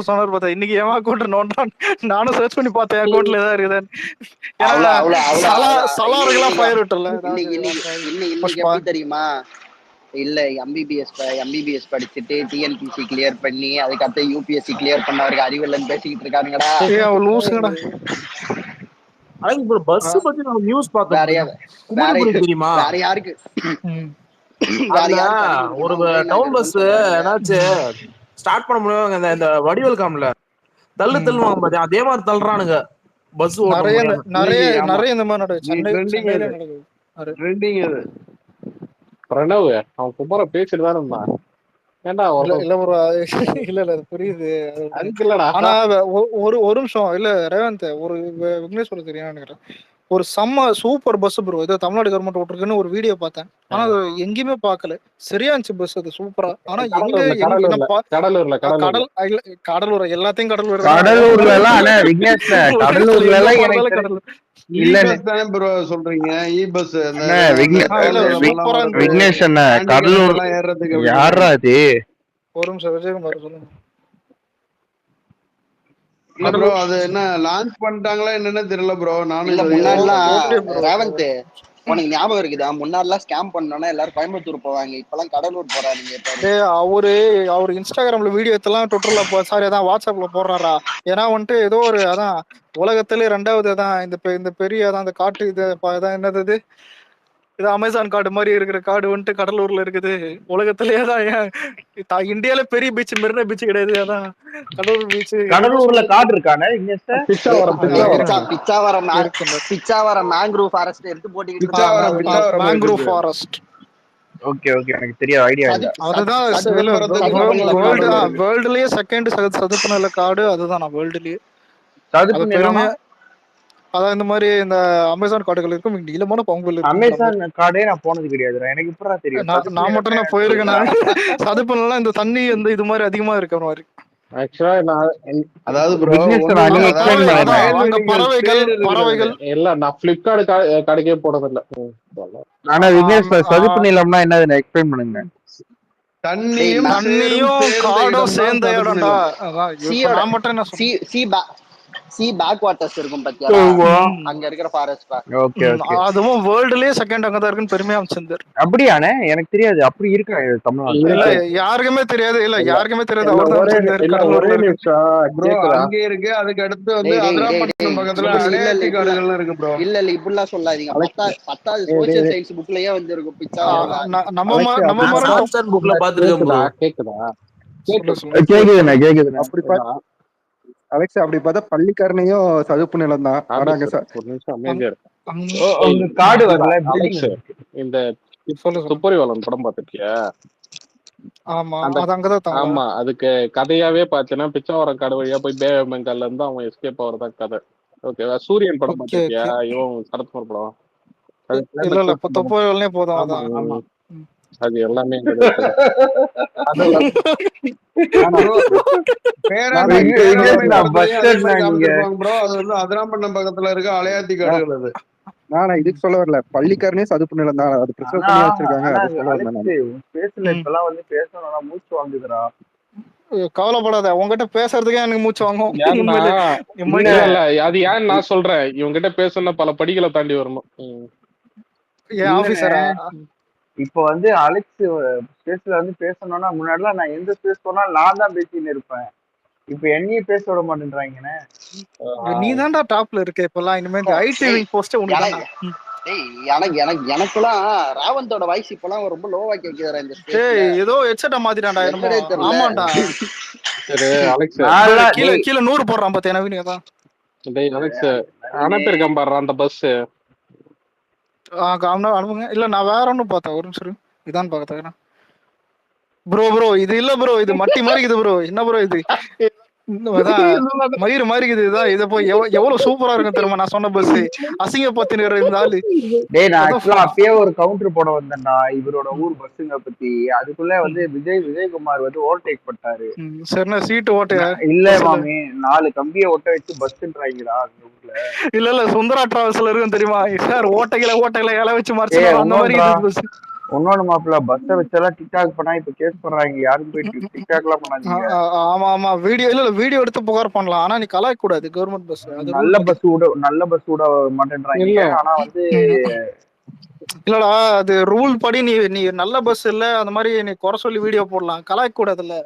சொன்னார் பார்த்தா இன்னைக்கு என் அக்கௌண்ட் நோண்டான். நானும் சர்ச் பண்ணி பார்த்தேன் அக்கௌண்ட்ல ஏதாவது இருக்குதான்னு. ஏன்னா சலாருக்கெல்லாம் ஃபயர் விட்டல. இன்னைக்கு எப்படி தெரியுமா? இல்ல எம்பிபிஎஸ் படிச்சுட்டு டிஎன்பிசி கிளியர் பண்ணி அதுக்கடுத்து யூபிஎஸ்சி கிளியர் பண்ணவருக்கு அறிவில்லன்னு பேசிக்கிட்டு இருக்கானுங்கடா. லூசுங்கடா. பஸ் பத்தி நம்ம நியூஸ் பார்த்தோம் தெரியுமா? வேற யாருக்கு ஒரு டவுன் பஸ் என்னாச்சு ஸ்டார்ட் பண்ண முடியும். இந்த வடிவேல் காம்ல தள்ளுவாங்க பாத்தியா, அதே மாதிரி தள்ளுறானுங்க பஸ். நிறைய இந்த மாதிரி நடக்குது. பிரணவ் அவன் குமார பேசிட்டு தான் இருந்தான். இல்ல புரியுது. ஆனா ஒரு நிமிஷம் இல்ல ரேவந்த், ஒரு விக்னேஷ் சொல்ல தெரியும் நினைக்கிறேன். ஒரு செம்ம சூப்பர் பஸ் ப்ரோ, இது தமிழ்நாடு கவர்மெண்ட் விட்டுருக்குன்னு ஒரு வீடியோ பார்த்தேன். ஆனா அது எங்கேயுமே பாக்கல. சரியா இருந்துச்சு பஸ், அது சூப்பரா. ஆனா கடலூர் எல்லாத்தையும் கடலூர்ல எல்லாம் சொல்றீங்க விக்னேஷ் அண்ணா கடலூர் யாரா அது? ஒரு நிமிஷம் விஜயகுமார் சொல்லுங்க. ப்ரோ அது என்ன லான்ச் பண்ணிட்டாங்களா என்னன்னு தெரியல ப்ரோ. நானும் ரேவந்த் உனக்கு ஞாபகம் இருக்குதா? முன்னாடிலாம் ஸ்கேம் பண்ணோம்னா எல்லாரும் கோயம்புத்தூர் போவாங்க, இப்பெல்லாம் கடலூர் போறாங்க. அவரு இன்ஸ்டாகிராம்ல வீடியோ எல்லாம் ட்விட்டர்ல சாரி அதான் வாட்ஸ்அப்ல போடுறாரா. ஏன்னா வந்துட்டு ஏதோ ஒரு அதான் உலகத்திலே 2வது அதான் இந்த பெரிய அதான் அந்த காட்டு இது என்னது இது அமேசான் காடு மாதிரி இருக்கிற காடு வந்துட்டு கடலூர்ல இருக்குது. உலகத்திலேயே தான் இந்தியால பெரிய பீச் மெரினா பீச் கிடையாது, அதான் கடலூர் பீச். கடலூர்ல காடு இருக்கானே பிச்சாவரம் மேங்க்ரூவ் ஃபாரஸ்ட் எடுத்து போட்டிக்கிட்டு மேங்க்ரூவ் ஃபாரஸ்ட். ஓகே எனக்கு தெரியாது, ஐடியா இல்ல. அதுதான் வேர்ல்டுலயே செகண்ட் சதுப்பு நில காடு. அதுதான் வேர்ல்டுலயே சதுப்பு நிலம். அதான் இந்த மாதிரி இந்த அமேசான் காடுகள் இருக்கும், நீளமான பாம்புகள். அமேசான் காடே நான் போனது கிடையாது, எனக்கு இப்ப தெரியும். நான் மட்டும் நான் போயிருக்கேன். சதுப்பு நிலம் இந்த தண்ணி இந்த இது மாதிரி அதிகமா இருக்கிற மாதிரி. அதாவது பறவைகள் இல்ல நான் பிளிப்கார்ட் கடைக்கே போனதில்ல. ஆனா விக்னேஷ் சதுப்பு நிலம்னா என்னது எக்ஸ்பிளைன் பண்ணுங்க. தண்ணியும் காடும் சேர்ந்த இடம்டா. நான் மட்டும் என்ன சி பேக் வாட்டர்ஸ் இருக்கும் பத்தியா, அங்க இருக்கிற ஃபாரஸ்ட். ஓகே அதுவும் வேர்ல்ட்லயே செகண்ட் அங்க தான் இருக்குன்னு பெருமையா அமைச்சிருந்தார். அப்படியானே? எனக்கு தெரியாது. அப்படி இருக்கா தமிழ்நாட்டுல? இல்ல யாருக்குமே தெரியாது. அங்கே இருக்கு. அதுக்கு அடுத்து வந்து அதிராம்பட்டினம் பக்கத்துல அடையாத்தி காடுகள் இருக்கு ப்ரோ. இல்ல இப்படிலாம் சொல்லாதீங்க. 10வது சோசியல் சயின்ஸ் புக்லயே வந்து இருக்கும் பிச்சாவரம். நம்ம புக்ல பாத்துருக்கோம். கேக்குதுண்ணா. அலெக்ஸ் அப்படி பார்த்தா பள்ளிக்கரணையும் சதுப்பு நிலம் தான். காடு வரல. இந்த துப்பறிவாளன் படம் பாத்துருக்கியா? ஆமா, அதுக்கு கதையாவே பாத்தீங்கன்னா பிச்சாவரம் காடு வழியா போய் பே ஆஃப் பெங்கால்ல இருந்து அவன் எஸ்கேப் ஆகிறதா கதை. ஓகேவா? சூரியன் படம் பாத்துருக்கியா? இவன் சரத்குமார் படம். அது எல்லாமே அதிராம்பட்டினம் பக்கத்துல இருக்க அலையாத்தி காடுகள். அது நான் இதுக்கு சொல்ல வரல, பள்ளிக்கரணே சதுப்பு நிலம் தான். அது பிரிசர்வ் பண்ணி வச்சிருக்காங்க. மூச்சு வாங்குதுடா. கவலைப்படாத, உங்ககிட்ட பேசுறதுக்கே எனக்கு மூச்சு வாங்கும். அது ஏன் நான் சொல்றேன், இவங்கிட்ட பேசணும்னா பல படிகளை தாண்டி வரணும். இப்ப வந்து அலெக்ஸ் ஸ்பேஸ்ல வந்து பேசணும்னா முன்னாடிலாம் நான் எந்த ஸ்பேஸ் போனாலும் நான் தான் பேசின்னு இருப்பேன். இப்ப என்னையே பேச விட மாட்டேன்றாங்கண்ணே. நீ தான்டா டாப்ல இருக்க இப்பெல்லாம். இனிமே இந்த ஐடி போஸ்ட் எனக்குலாம் ராவந்தோட வாய்ஸ் இப்பெல்லாம் ரொம்ப லோவா கேக்குதுடா. இந்த ஏதோ ஹெட்செட்ட மாத்திட்டான்டா. ஆமாடா. சரி அலெக்ஸ் கீழ 100 போடுறான் பாத்தியா நவீன்? அதான் டேய் அலெக்ஸ் அனுப்பிருக்கேன் பாரு அந்த பஸ். அனுப்புங்க. இல்ல நான் வேற ஒன்னும் பார்த்தேன். ஒரு நிமிஷம் இதான் பார்த்தேன் ப்ரோ. இது இல்ல ப்ரோ, இது மட்டி மாதிரி இருக்குது ப்ரோ. என்ன ப்ரோ இது? மயிறு மாதிரி இருக்குது. இதான் இதை போய் எவ்வளவு சூப்பரா இருக்கும் தெரியுமா? நான் சொன்ன பஸ் அசிங்க பத்தினுக்கிற இந்த ஆளு. டேய் நான் அப்பயே ஒரு கவுண்டர் போட வந்தேன்டா இவரோட ஊர் பஸ்ஸுங்க பத்தி. அதுக்குள்ள வந்து விஜயகுமார் வந்து ஓவர்டேக் பண்ணாரு. சரிண்ணா சீட்டு ஓட்டையா? இல்ல மாமி 4 கம்பியை ஒட்ட வச்சு பஸ்ன்றாங்கடா அந்த ஊர்ல. இல்ல சுந்தரா டிராவல்ஸ்ல இருக்கும் தெரியுமா சார்? ஓட்டைகளை இலை வச்சு மறைச்சு அந்த மாதிரி பஸ். இன்னொன்னு மாப்பிள்ள பஸ்ஸை வச்செல்லாம் டிக்டாக் பண்ணா இப்ப கேஸ் பண்றாங்க. யாரும் போய் டிக்டாக் எல்லாம் பண்ணாதீங்க. ஆமா ஆமா வீடியோ இல்ல வீடியோ எடுத்து புகார் பண்ணலாம். ஆனா நீ கலாய்க்க கூடாது கவர்மெண்ட் பஸ். அது நல்ல பஸ் விட மாட்டேன்றாங்க. ஆனா வந்து இல்லடா அது ரூல் படி நீ நீ நல்ல பஸ் இல்ல அந்த மாதிரி நீ குறை சொல்லி வீடியோ போடலாம், கலாய்க்க கூடாதுல்ல.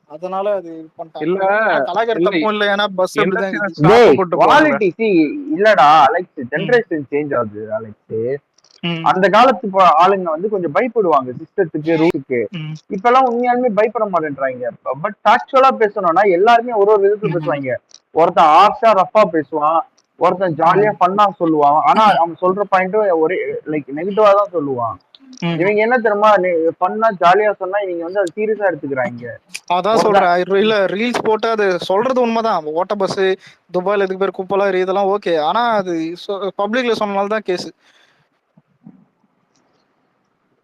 அதனால அது பண்ணிட்டாங்க. கலாய்க்கிற தப்பும் இல்ல, ஏன்னா பஸ் அப்படிதான் குவாலிட்டி இல்லடா அலெக்ஸ். ஜெனரேஷன் சேஞ்ச் ஆகுது அலெக்ஸ். அந்த காலத்து ஆளுங்க வந்து கொஞ்சம் பயப்படுவாங்க சிஸ்டத்துக்கு, ரூலுக்கு. இப்ப எல்லாம் உண்மையாலுமே பயப்பட மாட்டேன்றாங்க. பட் ஆக்சுவலா பேசணும்னா எல்லாருமே ஒரு விதத்துல பேசுவாங்க. ஒருத்தன் ஆர்ஷா ரஃபா பேசுவான், ஒருத்தன் ஜாலியா ஃபன்னா சொல்லுவான். ஆனா அவன் சொல்ற பாயிண்ட் ஒரே லைக் நெகட்டிவா தான் சொல்லுவான். இவங்க என்ன தெரியுமா, ஃபன்னா ஜாலியா சொன்னா இவங்க வந்து அது சீரியஸா எடுத்துக்கிறாங்க. அதான் சொல்றேன். இல்ல ரீல்ஸ் போட்டு அது சொல்றது உண்மைதான். ஓட்ட பஸ் துபாயில இதுக்கு பேர் குப்பலா இதெல்லாம் ஓகே. ஆனா அது பப்ளிக்ல சொன்னனால்தான் கேஸ்.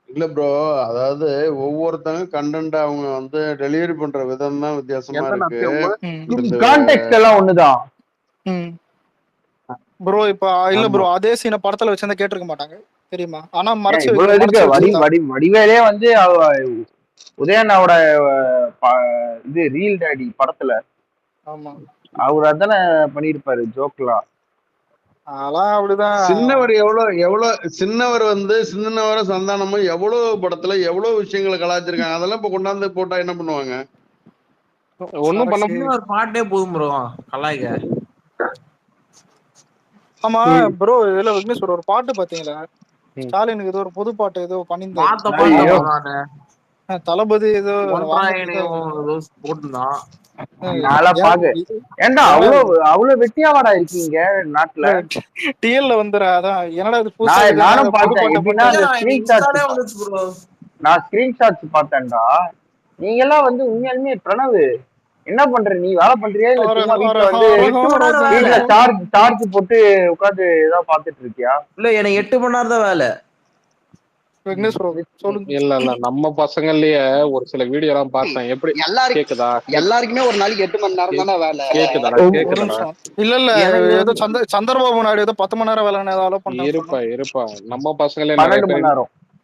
இல்ல ப்ரோ, அதாவது ஒவ்வொருத்தங்க கண்டென்ட் அவங்க வந்து டெலிவரி பண்ற விதம் தான் வித்தியாசமா இருக்கு. கான்டெக்ஸ்ட் எல்லாம் ஒண்ணுதான் ப்ரோ. இப்ப இல்ல ப்ரோ, அதே சீனை படத்துல வச்சிருந்தா கேட்டிருக்க மாட்டாங்க தெரியுமா. ஆனா மறைச்சு வடிவேலே வந்து உதயண்ணாவோட இது ரீல் டாடி படத்துல அவர் அதானே பண்ணிருப்பாரு ஜோக்லாம். அதெல்லாம் அப்படிதான். சின்னவர் வந்து சின்னவர சந்தானமும் எவ்வளவு படத்துல எவ்வளவு விஷயங்களை கலாச்சிருக்காங்க. அதெல்லாம் இப்ப கொண்டாந்து போட்டா என்ன பண்ணுவாங்க? ஒண்ணும் பண்ண ஒரு பாட்டே போதும் ப்ரோ கலாய்க்க. ஆமா ப்ரோ, இதுல விக்னேஷ் ஒரு பாட்டு பாத்தீங்களா? ஸ்டாலினுக்கு ஏதோ ஒரு புது பாட்டு ஏதோ பண்ணிருந்தாரு. தளபதி ஏதோ போட்டுதான். ஏண்டா அவ்வளவு வெட்டியாவாடா இருக்கீங்க நாட்டுல? டிஎல்ல வந்துடுறா. அதான் என்னடா இது நானும் பார்த்தேன். எப்படின்னா நான் ஸ்கிரீன்ஷாட்ஸ் பார்த்தேன்டா. நீங்க எல்லாம் வந்து உண்மையாலுமே பிரணவு என்ன பண்ற? நீ வேலை பண்றியா இல்ல சும்மா வீட்டுல வந்து வீட்டுல சார்ஜ் போட்டு உட்காந்து ஏதாவது பாத்துட்டு இருக்கியா? இல்ல எனக்கு 8 மணி நேரம் தான் வேலை. இல்ல இல்ல நம்ம பசங்கள்லயே ஒரு சில வீடியோ எல்லாம் பார்த்தேன். எப்படி கேக்குதா? எல்லாருக்குமே ஒரு நாளைக்கு 8 மணி நேரம் தானே வேலை. கேக்குதா? இல்ல இல்ல ஏதோ சந்திரபாபு நாயுடு ஏதோ 10 மணி நேரம் வேலை இருப்பா நம்ம பசங்களே நிறைய பேர்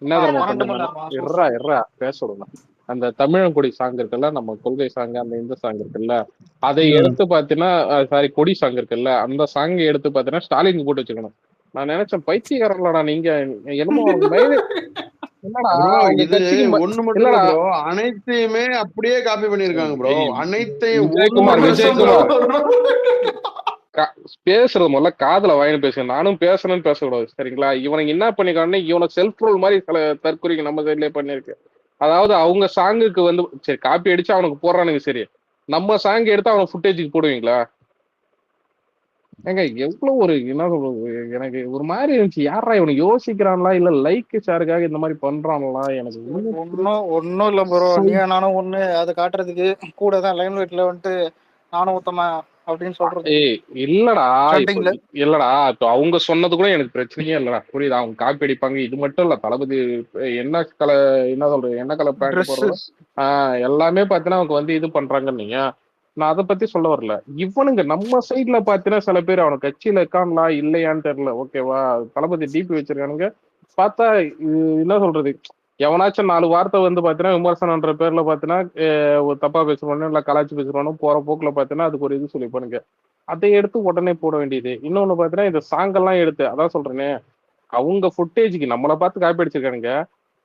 என்ன தெரியுமா பேச விடணும். அந்த தமிழங்குடி சாங் இருக்குல்ல, நம்ம கொள்கை சாங், அந்த இந்த சாங் இருக்குல்ல, அதை எடுத்து பாத்தீங்கன்னா சாரி கொடி சாங் இருக்குல்ல, அந்த சாங் எடுத்து பாத்தீங்கன்னா ஸ்டாலின் போட்டு வச்சுக்கணும். நான் நினைச்சேன் பைத்தியக்காரங்களா நீங்க என்னமோ அனைத்தையுமே அப்படியே காப்பி பண்ணிருக்காங்க ப்ரோ. அனைத்தையும் விஜயகுமார் பேசுறது முதல்ல காதுல வாங்கி பேசுங்க. நானும் பேசணும்னு பேசக்கூடாது சரிங்களா? இவனுக்கு என்ன பண்ணிக்கான்னு இவனை செல்ஃப் ரோல் மாதிரி சில தற்கொலைக்கு நம்ம சைட்லயே பண்ணிருக்கு. அதாவது அவங்க சாங்குக்கு வந்து சரி காப்பி அடிச்சு அவனுக்கு போடுறானுங்க, சரி நம்ம சாங் எடுத்து அவனை ஃபுட்டேஜுக்கு போடுவீங்களா? ஏங்க எவ்வளவு ஒரு என்ன சொல்றது, எனக்கு ஒரு மாதிரி இருந்துச்சு. யாரா இவனை யோசிக்கிறான்லா இல்ல லைக் ஷேருக்காக இந்த மாதிரி பண்றான்லா? எனக்கு ஒன்னும் இல்ல ப்ரோ. நீ நானும் ஒண்ணு அதை காட்டுறதுக்கு கூட தான் லைன் வெயிட்ல வந்துட்டு நானும் ஊத்தமா அப்படின்னு சொல்றது. இல்லடா இப்ப அவங்க சொன்னது கூட எனக்கு பிரச்சனையே இல்லடா, புரியுதா? அவங்க காப்பி அடிப்பாங்க. இது மட்டும் இல்ல, தளபதி என்ன சொல்றது, என்ன கலர் பேண்ட் போடுறோம் எல்லாமே பாத்தீங்கன்னா அவங்க வந்து இது பண்றாங்க. நீங்க நான் அதை பத்தி சொல்ல வரல. இவனுங்க நம்ம சைட்ல பாத்தீங்கன்னா சில பேர் அவனுக்கு கட்சியில இருக்கான்லா இல்லையான்னு தெரியல. ஓகேவா? தளபதி டிபி வச்சிருக்கானுங்க. பார்த்தா என்ன சொல்றது, எவனாச்சும் 4 வார்த்தை வந்து பாத்தீங்கன்னா விமர்சனன்ற பேர்ல பாத்தீங்கன்னா ஒரு தப்பா பேசுவானு இல்ல கலாச்சி பேசுவானு போற போக்குல பாத்தீங்கன்னா அதுக்கு ஒரு இது சொல்லிப்பானுங்க. அதை எடுத்து உடனே போட வேண்டியது. இன்னொன்னு பாத்தீங்கன்னா இந்த சாங்கெல்லாம் எடுத்து அதான் சொல்றேனே, அவங்க ஃபுட்டேஜுக்கு நம்மளை பார்த்து காப்பி அடிச்சிருக்கானுங்க.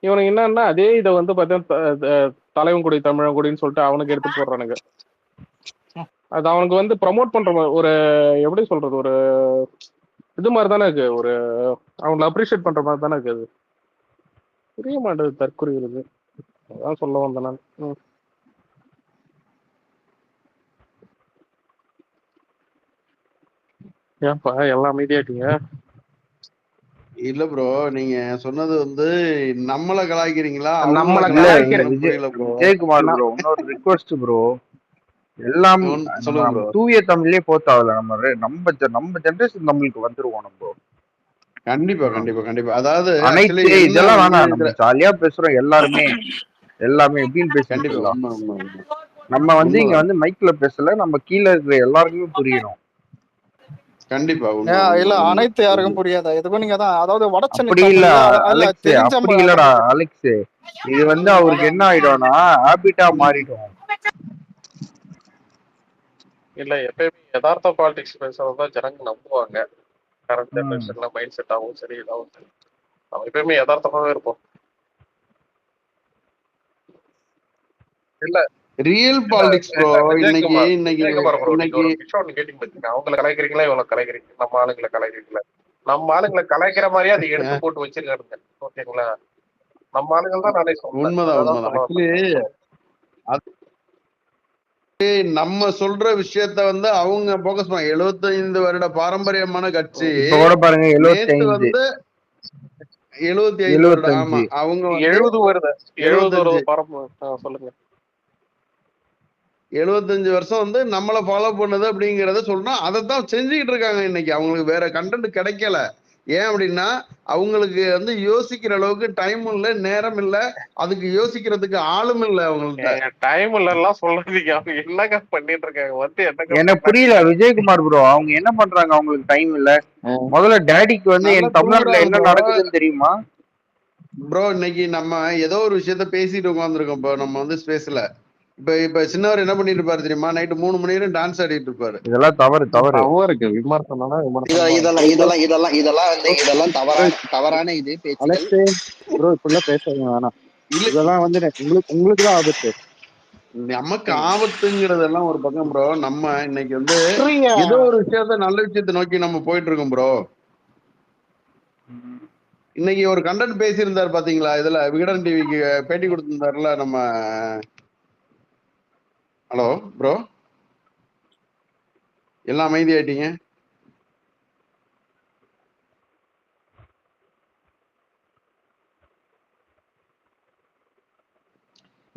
இவனுக்கு என்னன்னா அதே இதை வந்து பாத்தீங்கன்னா தலைவன்குடி தமிழங்குடின்னு சொல்லிட்டு அவனுக்கு எடுத்து போடுறானுங்க. அது அவனுக்கு வந்து ப்ரமோட் பண்ற ஒரு எப்படி சொல்றது, ஒரு இது மாதிரி தானே இருக்கு, ஒரு அவங்களை அப்ரிஷியேட் பண்ற மாதிரி தானே இருக்கு. அது புரிய மாட்டேது தற்கொலைகிறது. அதான் சொல்ல வந்தேன் நான். ஏன்ப்பா எல்லாம் அமைதியாட்டீங்க? இல்ல ப்ரோ, நீங்க சொன்னது வந்து நம்மள கலாய்க்கிறீங்களா? விஜயகுமார் ப்ரோ இன்னொரு ரிக்வெஸ்ட் ப்ரோ, எல்லாம் தூய தமிழ்லயே போத்தாவல. நம்ம ஜெனரேஷன் நம்மளுக்கு வந்துருவோம் நம்ம. கண்டிப்பா கண்டிப்பா கண்டிப்பா. அதாவது அனைத்து இதெல்லாம் வேணாம், நம்ம ஜாலியா பேசுறோம் எல்லாருமே எப்படின்னு பேசிக்கலாம். நம்ம வந்து இங்க வந்து மைக்ல பேசல, நம்ம கீழே இருக்கிற எல்லாருக்குமே புரியணும். கண்டிப்பா உண்மை இல்ல உண்மை உண்மை. அனைத்து யாருக்கும் புரியாதா எதுக்கும் நீங்க தான் அதாவது வடச்சென்னை அப்படி இல்ல சாப்பிடுறது இல்ல அலெக்ஸ், தெரிஞ்ச அப்படி இல்லடா அலெக்ஸ். இது வந்து அவருக்கு என்ன ஆயிடும்னா ஹாபிட்டா மாறிடும். இல்ல எப்பயுமே யதார்த்த பாலிடிக்ஸ் பேசுறதுதான் ஜனங்க நம்புவாங்க. கரண்ட் ஜெனரேஷன்ல மைண்ட் செட் ஆகும் சரி இதாகும் சரி. நம்ம எப்பயுமே யதார்த்தமாவே இருப்போம். இல்ல ரியல் பாலிடிக்ஸ் ப்ரோ. இன்னைக்கு இன்னைக்கு இன்னைக்கு ஒரு விஷயம் ஒண்ணு கேட்டீங்க பாத்தீங்கன்னா, அவங்களை கலாய்க்கிறீங்களா இவ்வளவு கலாய்க்கிறீங்க, நம்ம ஆளுங்களை கலாய்க்கிறீங்களா? நம்ம ஆளுங்களை கலாய்க்கிற மாதிரியே அதை எடுத்து போட்டு வச்சிருக்காருங்க. ஓகேங்களா? நம்ம ஆளுங்கள் தான் நானே சொல்றேன். உண்மைதான் உண்மைதான். ஆக்சுவலி நம்ம சொல்ற விஷயத்த வந்து அவங்க போக்கஸ் பண்ண 75 வருட பாரம்பரியமான கட்சி. இப்ப கூட பாருங்க 75 வந்து 75 வருடம். ஆமா அவங்க 70 வருது 70 சொல்லுங்க. 75 வருஷம் வந்து நம்மள ஃபாலோ பண்ணுது அப்படிங்கறத சொல்றோம். அதைத்தான் செஞ்சுக்கிட்டு இருக்காங்க இன்னைக்கு. அவங்களுக்கு வேற கண்டென்ட் கிடைக்கல. ஏன் அப்படின்னா அவங்களுக்கு வந்து யோசிக்கிற அளவுக்கு டைம் இல்ல, நேரம் இல்ல, அதுக்கு யோசிக்கிறதுக்கு ஆளும் இல்ல அவங்கள்ட்ட. டைம் இல்ல சொல்றீங்க. அவங்க என்னங்க பண்ணிட்டு இருக்காங்க வந்து எனக்கு புரியல விஜயகுமார் ப்ரோ. அவங்க என்ன பண்றாங்க? அவங்களுக்கு டைம் இல்ல. முதல்ல டேடிக்கு வந்து என் தமிழ்நாட்டுல என்ன நடக்குதுன்னு தெரியுமா ப்ரோ? இன்னைக்கு நம்ம ஏதோ ஒரு விஷயத்த பேசிட்டு உட்காந்துருக்கோம். இப்போ நம்ம வந்து ஸ்பேஸ்ல இப்ப சின்னவர் என்ன பண்ணிட்டு இருப்பாரு தெரியுமா? நைட்டு 3 மணி வரையும் டான்ஸ் ஆடிட்டு இருப்பாரு. இதெல்லாம் தவறு தவறு. இதெல்லாம் தவறான இது பேச்சுகள். ப்ரோ இப்படிலாம் பேசாதீங்க வேணாம். இதெல்லாம் வந்து உங்களுக்கு தான் ஆபத்து. நமக்கு ஆபத்துங்கிறதெல்லாம் ஒரு பக்கம் ப்ரோ. நம்ம இன்னைக்கு வந்து ஏதோ ஒரு விஷயத்த நல்ல விஷயத்தை நோக்கி நம்ம போயிட்டு இருக்கோம் ப்ரோ. இன்னைக்கு ஒரு கண்டென்ட் பேசியிருந்தாரு பாத்தீங்களா? இதுல விகடன் டிவிக்கு பேட்டி கொடுத்திருந்தாருல நம்ம. ஹலோ ப்ரோ, எல்லாம் அமைதி ஆயிட்டீங்க.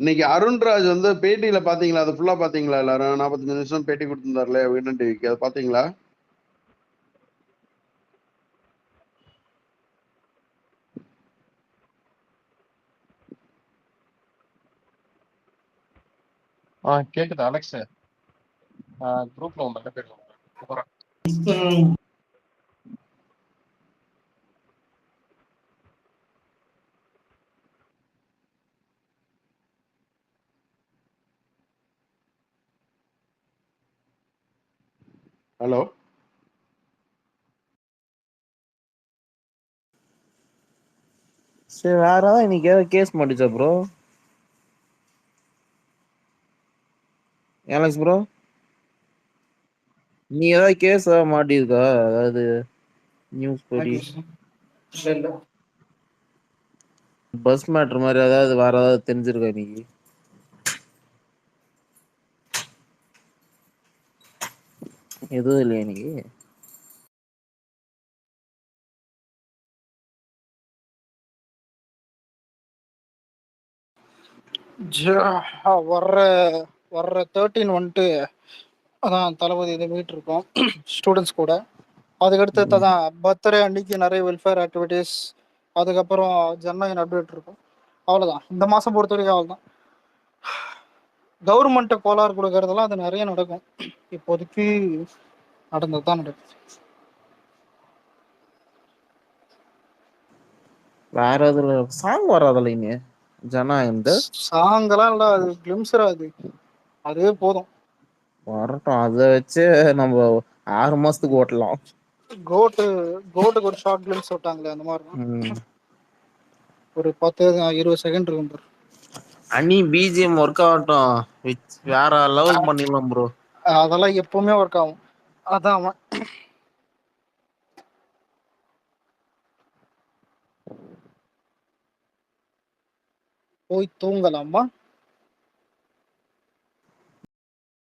இன்னைக்கு அருண்ராஜ் வந்து பேட்டியில பாத்தீங்களா? அது ஃபுல்லா பாத்தீங்களா? எல்லாரும் 45 நிமிஷம் பேட்டி கொடுத்திருந்தாருல விகடன் டிவிக்கு, அதை பாத்தீங்களா? கேக்குது அலெக்ஸ். குரூப்ல ஒன்று பேர் ஹலோ, சரி வேற ஏதாவது இன்னைக்கு ஏதாவது கேஸ் மாட்டுச்சா ப்ரோ? அலெக்ஸ் ப்ரோ, நீ ஏதாவது கேஸ் மாட்டிருக்கா? அதாவது நியூஸ் படி பஸ் மேட்ரு மாதிரி ஏதாவது வேற ஏதாவது தெரிஞ்சிருக்கா இன்னைக்கு? எதுவும் இல்லையா இன்னைக்கு? வர்ற 13 வந்துட்டு அதான் தளபதி இது மீட் இருக்கோம் ஸ்டூடெண்ட்ஸ் கூட. அதுக்கடுத்து தான் பர்த்டே அன்னைக்கு நிறைய வெல்ஃபேர் ஆக்டிவிட்டீஸ், அதுக்கப்புறம் ஜனநாயகன் அப்டேட் இருக்கும். அவ்வளோதான் இந்த மாதம் பொறுத்த வரைக்கும். அவ்வளோதான். கவர்மெண்ட்டை கோளாறு கொடுக்கறதெல்லாம் அது நிறைய நடக்கும். இப்போதைக்கு நடந்தது தான் நடக்குது. வேற எதுல சாங் வராதுல்ல இனி ஜனநாயகன் சாங்கெல்லாம் இல்லை, அது கிளிம்ஸரா அதுவே போதும். வரட்டும், அதை வச்சு நம்ம 6 மாசத்துக்கு ஓட்டலாம். கோட்டுக்கு ஒரு ஷார்ட் கிளிம்ஸ் விட்டாங்களே அந்த மாதிரி ஒரு 10-20 செகண்ட் இருக்கும். அனி பிஜிஎம் ஒர்க் ஆகட்டும், வேற லெவல் பண்ணிடலாம் ப்ரோ. அதெல்லாம் எப்பவுமே ஒர்க் ஆகும். அதான் அவன் போய் தூங்கலாமா?